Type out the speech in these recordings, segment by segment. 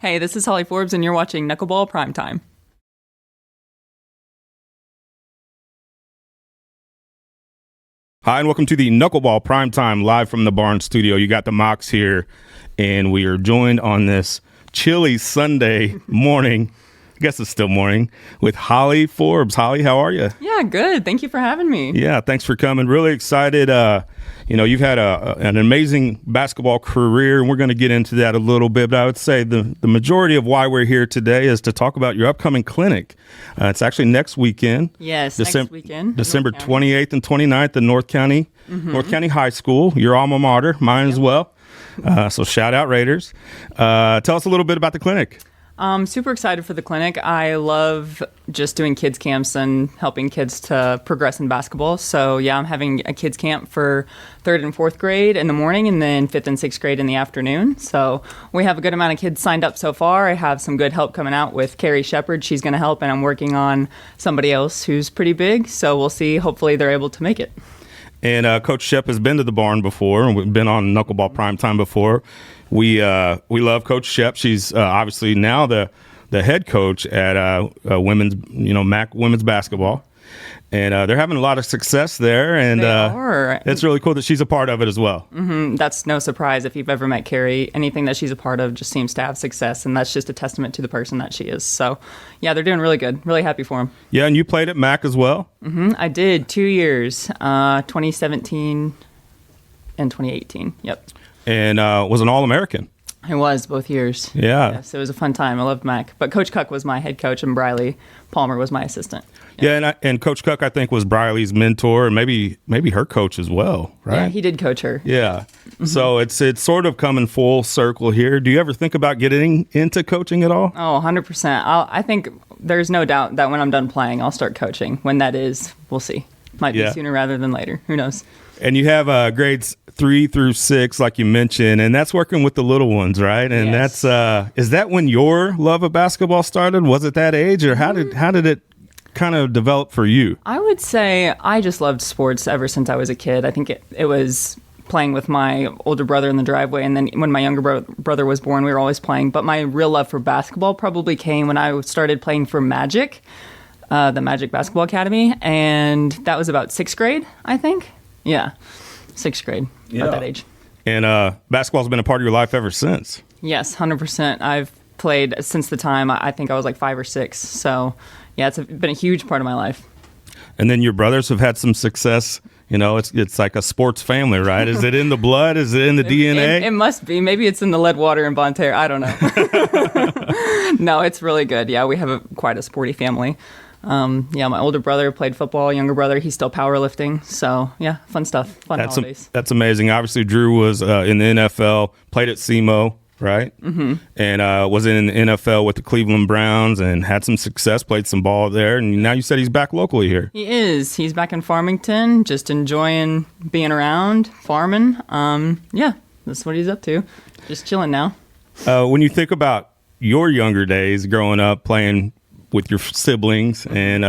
Hey, this is Holly Forbes, and you're watching Knuckleball Prime Time. Hi, and welcome to the Knuckleball Prime Time live from the Barn Studio. You got the Mocs here, and we are joined on this chilly Sunday morning. I guess it's still morning, with Holly Forbes. Holly, how are you? Yeah, good. Thank you for having me. Yeah, thanks for coming. Really excited. You've had an amazing basketball career, and we're going to get into that a little bit. But I would say the majority of why we're here today is to talk about your upcoming clinic. It's actually next weekend. Yes, next weekend. December 28th and 29th in North County High School, your alma mater, mine as well. So shout out Raiders. Tell us a little bit about the clinic. I'm super excited for the clinic. I love just doing kids camps and helping kids to progress in basketball. So yeah, I'm having a kids camp for 3rd and 4th grade in the morning, and then 5th and 6th grade in the afternoon. So we have a good amount of kids signed up so far. I have some good help coming out with Carrie Shepard. She's going to help, and I'm working on somebody else who's pretty big. So we'll see. Hopefully they're able to make it. And Coach Shep has been to the barn before, and we've been on Knuckleball Prime Time before. We love Coach Shep. She's obviously now the head coach at women's MAC women's basketball, and they're having a lot of success there. And it's really cool that she's a part of it as well. Mm-hmm. That's no surprise if you've ever met Carrie. Anything that she's a part of just seems to have success, and that's just a testament to the person that she is. So yeah, they're doing really good. Really happy for them. Yeah, and you played at MAC as well. Mm-hmm. I did 2 years, 2017 and 2018. Yep. And was an All-American. I was both years. Yeah. Yes, it was a fun time. I loved Mac. But Coach Cuck was my head coach, and Briley Palmer was my assistant. Yeah, and Coach Cuck, I think, was Briley's mentor, and maybe her coach as well, right? Yeah, he did coach her. Yeah. Mm-hmm. So it's sort of coming full circle here. Do you ever think about getting into coaching at all? Oh, 100%. I think there's no doubt that when I'm done playing, I'll start coaching. When that is, we'll see. Might be sooner rather than later. Who knows? And you have grades 3 through 6, like you mentioned, and that's working with the little ones, right? And that's is that when your love of basketball started? Was it that age, or how did it kind of develop for you? I would say I just loved sports ever since I was a kid. I think it was playing with my older brother in the driveway, and then when my younger brother was born, we were always playing. But my real love for basketball probably came when I started playing for Magic, the Magic Basketball Academy, and that was about 6th grade, I think. Yeah, 6th grade, at that age. And basketball's been a part of your life ever since. Yes, 100%. I've played since the time I think I was like 5 or 6. So, yeah, it's been a huge part of my life. And then your brothers have had some success. You know, it's like a sports family, right? Is it in the blood? Is it in the DNA? It must be. Maybe it's in the lead water in Bonne Terre. I don't know. No, it's really good. Yeah, we have quite a sporty family. My older brother played football, younger brother, he's still powerlifting. So, yeah, fun stuff, fun holidays. That's amazing. Obviously, Drew was in the NFL, played at SEMO, right? Mm-hmm. And was in the NFL with the Cleveland Browns and had some success, played some ball there. And now you said he's back locally here. He is. He's back in Farmington, just enjoying being around, farming. That's what he's up to. Just chilling now. When you think about your younger days growing up playing with your siblings, and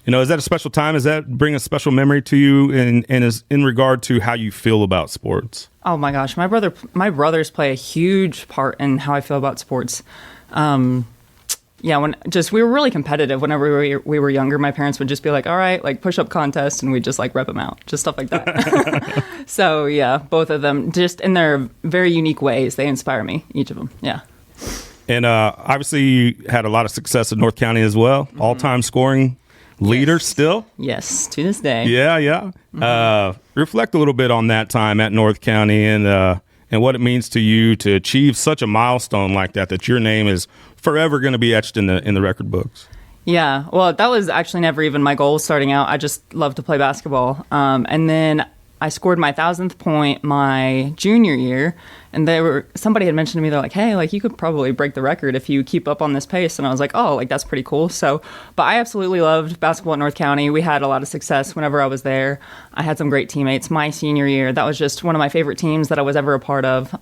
is that a special time? Does that bring a special memory to you, and is in regard to how you feel about sports? Oh my gosh, my brothers play a huge part in how I feel about sports. We were really competitive whenever we were younger. My parents would just be like, all right, like push-up contest, and we'd just like rep them out, just stuff like that. So yeah, both of them, just in their very unique ways, they inspire me, each of them. Yeah. And obviously you had a lot of success in North County as well. Mm-hmm. All-time scoring leader still? Yes, to this day. Yeah. Mm-hmm. Reflect a little bit on that time at North County and what it means to you to achieve such a milestone like that your name is forever going to be etched in the record books. Yeah, well, that was actually never even my goal starting out. I just loved to play basketball. And then I scored my 1,000th point my junior year, and somebody had mentioned to me, they're like, hey, like you could probably break the record if you keep up on this pace. And I was like, oh, like that's pretty cool. But I absolutely loved basketball at North County. We had a lot of success whenever I was there. I had some great teammates. My senior year, that was just one of my favorite teams that I was ever a part of.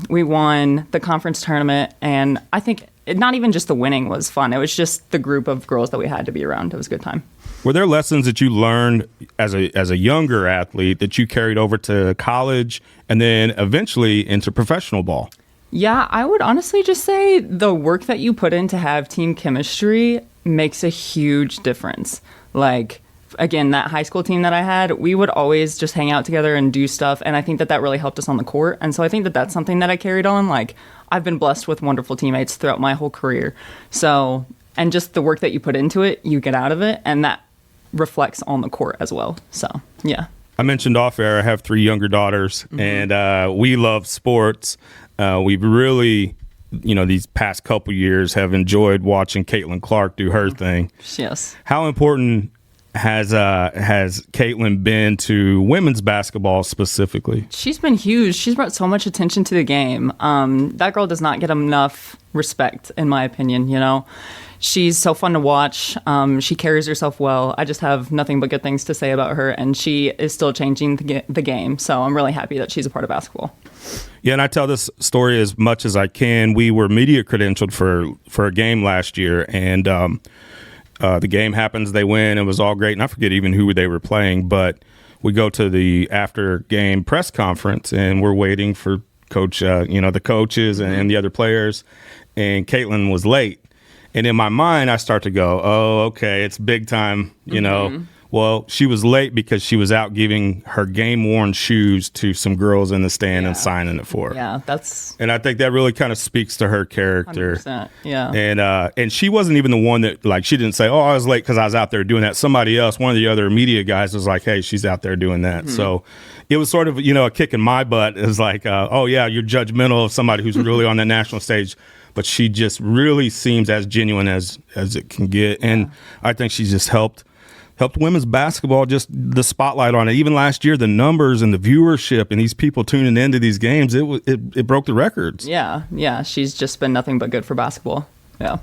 We won the conference tournament, and I think not even just the winning was fun. It was just the group of girls that we had to be around. It was a good time. Were there lessons that you learned as a younger athlete that you carried over to college and then eventually into professional ball? Yeah, I would honestly just say the work that you put in to have team chemistry makes a huge difference. Like, again, that high school team that I had, we would always just hang out together and do stuff. And I think that really helped us on the court. And so I think that that's something that I carried on. Like, I've been blessed with wonderful teammates throughout my whole career. So, and just the work that you put into it, you get out of it. And that reflects on the court as well. So, yeah. I mentioned off air, I have 3 younger daughters, and we love sports. We've really, these past couple years have enjoyed watching Caitlin Clark do her thing. Yes. How important has Caitlin been to women's basketball specifically? She's been huge. She's brought so much attention to the game. That girl does not get enough respect, in my opinion, She's so fun to watch. She carries herself well. I just have nothing but good things to say about her, and she is still changing the game. So I'm really happy that she's a part of basketball. Yeah, and I tell this story as much as I can. We were media credentialed for a game last year, and the game happens. They win. It was all great, and I forget even who they were playing. But we go to the after-game press conference, and we're waiting for coach, the coaches and the other players, and Caitlin was late. And in my mind, I start to go, oh, okay, it's big time, Well, she was late because she was out giving her game-worn shoes to some girls in the stand and signing it for her. Yeah, and I think that really kind of speaks to her character. 100%, yeah. And she wasn't even the one that, like, she didn't say, oh, I was late because I was out there doing that. Somebody else, one of the other media guys was like, hey, she's out there doing that. So it was sort of, a kick in my butt. It was like, oh, yeah, you're judgmental of somebody who's really on the national stage. But she just really seems as genuine as it can get. And I think she's just helped women's basketball, just the spotlight on it. Even last year, the numbers and the viewership and these people tuning into these games, it broke the records. Yeah. She's just been nothing but good for basketball. Yeah.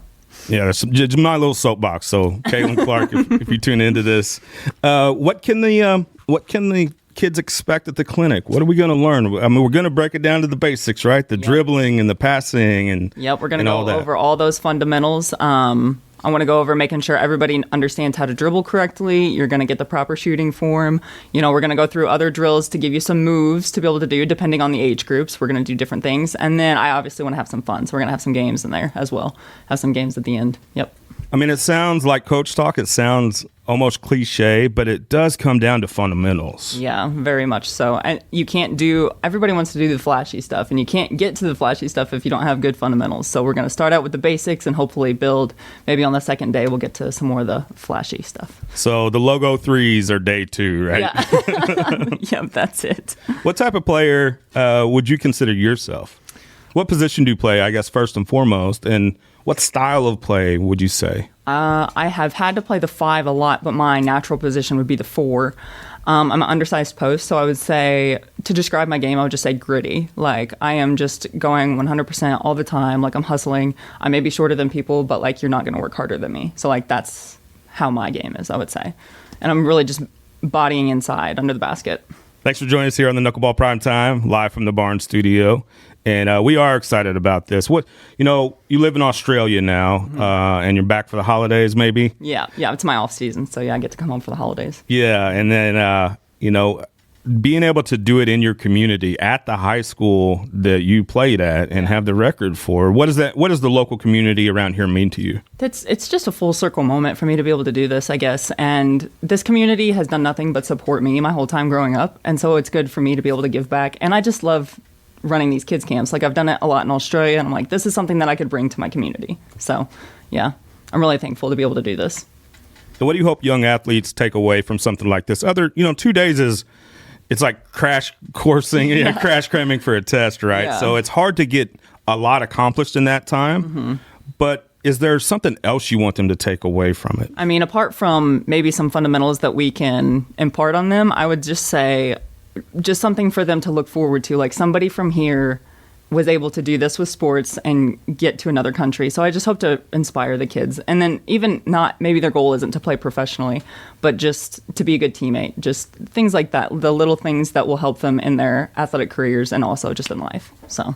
Yeah, that's just my little soapbox. So, Caitlin Clark, if you tune into this, what can the kids expect at the clinic? What are we going to learn? I mean, we're going to break it down to the basics, right? The dribbling and the passing and we're going to go over all those fundamentals. I want to go over making sure everybody understands how to dribble correctly. You're going to get the proper shooting form. We're going to go through other drills to give you some moves to be able to do depending on the age groups. We're going to do different things. And then I obviously want to have some fun. So we're going to have some games in there as well. Have some games at the end. Yep. I mean, it sounds like coach talk. It sounds almost cliche, but it does come down to fundamentals. Yeah, very much so. And everybody wants to do the flashy stuff, and you can't get to the flashy stuff if you don't have good fundamentals. So we're going to start out with the basics and hopefully build. Maybe on the second day, we'll get to some more of the flashy stuff. So the logo threes are day 2, right? Yeah. Yep, that's it. What type of player would you consider yourself? What position do you play, I guess, first and foremost, and what style of play would you say? I have had to play the 5 a lot, but my natural position would be the 4. I'm an undersized post, so I would say, to describe my game, I would just say gritty. Like, I am just going 100% all the time. Like, I'm hustling. I may be shorter than people, but, like, you're not going to work harder than me. So, like, that's how my game is, I would say. And I'm really just bodying inside under the basket. Thanks for joining us here on the Knuckleball Prime Time, live from the Barn Studio. And we are excited about this. You live in Australia now, and you're back for the holidays, maybe? Yeah, it's my off season, so I get to come home for the holidays. Yeah, and then, being able to do it in your community at the high school that you played at and have the record for, what does the local community around here mean to you? It's just a full circle moment for me to be able to do this, I guess. And this community has done nothing but support me my whole time growing up, and so it's good for me to be able to give back. And I just love running these kids camps. Like, I've done it a lot in Australia, and I'm like, this is something that I could bring to my community. So, yeah, I'm really thankful to be able to do this. So what do you hope young athletes take away from something like this? 2 days it's like crash coursing, crash cramming for a test, right? Yeah. So it's hard to get a lot accomplished in that time. But is there something else you want them to take away from it? I mean, apart from maybe some fundamentals that we can impart on them, I would just say just something for them to look forward to. Like, somebody from here was able to do this with sports and get to another country. So I just hope to inspire the kids. And then even maybe their goal isn't to play professionally, but just to be a good teammate. Just things like that, the little things that will help them in their athletic careers and also just in life. So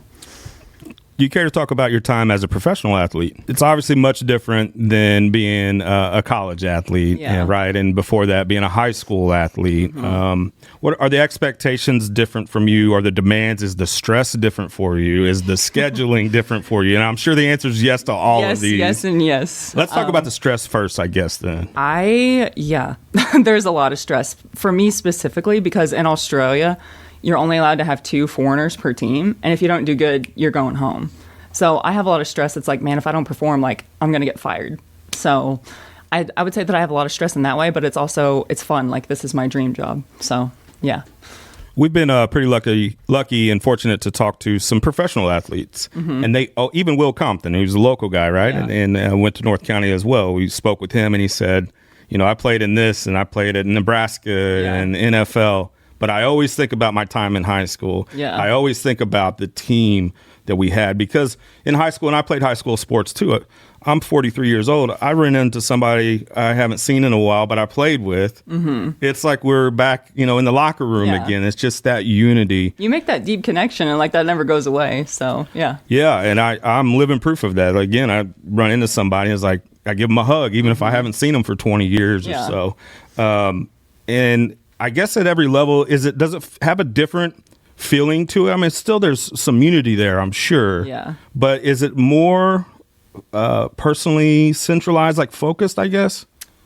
Do you care to talk about your time as a professional athlete? It's obviously much different than being a college athlete, right? And before that, being a high school athlete. What are the expectations different from you? Are the demands, is the stress different for you? Is the scheduling different for you? And I'm sure the answer is yes to all of these. Yes, and yes. Let's talk about the stress first, I guess, then. There's a lot of stress for me specifically because in Australia, you're only allowed to have 2 foreigners per team. And if you don't do good, you're going home. So I have a lot of stress. It's like, man, if I don't perform, like, I'm going to get fired. So I would say that I have a lot of stress in that way, but it's fun. Like, this is my dream job. So, yeah. We've been pretty lucky and fortunate to talk to some professional athletes. And even Will Compton, who's a local guy, right? Yeah. And went to North County as well. We spoke with him and he said, I played in this and I played in Nebraska and NFL. But I always think about my time in high school. Yeah. I always think about the team that we had because in high school, and I played high school sports too. I'm 43 years old. I ran into somebody I haven't seen in a while, but I played with. It's like we're back, in the locker room again. It's just that unity. You make that deep connection and like that never goes away. So, yeah. Yeah. And I'm living proof of that. Again, I run into somebody and it's like, I give them a hug, even if I haven't seen them for 20 years or so. And I guess at every level, does it have a different feeling to it? I mean, still there's some unity there, I'm sure. Yeah. But is it more personally centralized, like focused, I guess?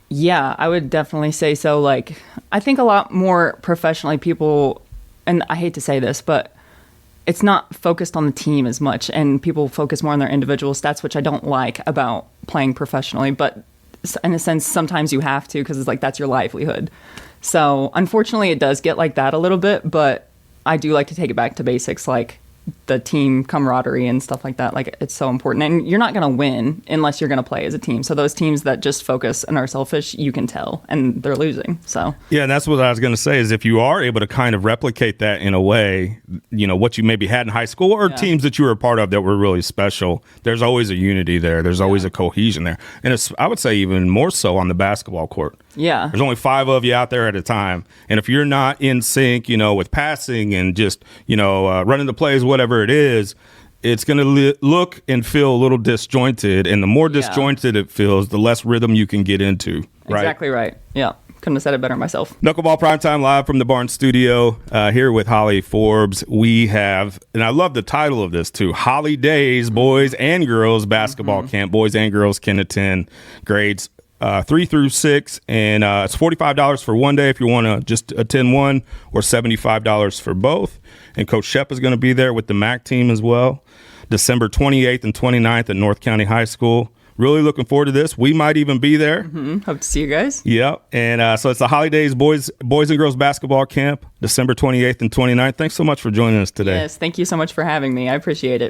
Yeah, I would definitely say so. Like, I think a lot more professionally people, and I hate to say this, but it's not focused on the team as much, and people focus more on their individual stats, which I don't like about playing professionally. But in a sense, sometimes you have to because it's like that's your livelihood. So unfortunately, it does get like that a little bit, but I do like to take it back to basics, like the team camaraderie and stuff like that. Like, it's so important. And you're not going to win unless you're going to play as a team. So those teams that just focus and are selfish, you can tell, and they're losing. So yeah, and that's what I was going to say is if you are able to kind of replicate that in a way, what you maybe had in high school or teams that you were a part of that were really special, there's always a unity there. There's always a cohesion there. And I would say even more so on the basketball court. Yeah. There's only 5 of you out there at a time. And if you're not in sync, with passing and just, running the plays, whatever it is, it's going to look and feel a little disjointed. And the more disjointed it feels, the less rhythm you can get into. Right? Exactly right. Yeah. Couldn't have said it better myself. Knuckleball Prime Time live from the Barn Studio here with Holly Forbes. We have, and I love the title of this too, Holly Days Boys and Girls Basketball Camp. Boys and girls can attend grades 3 through 6, and it's $45 for one day if you want to just attend one, or $75 for both. And Coach Shep is going to be there with the MAC team as well. December 28th and 29th at North County High School. Really looking forward to this. We might even be there. Hope to see you guys. Yeah, and so it's the Holly Days Boys and Girls Basketball Camp, December 28th and 29th. Thanks so much for joining us today. Yes, thank you so much for having me. I appreciate it.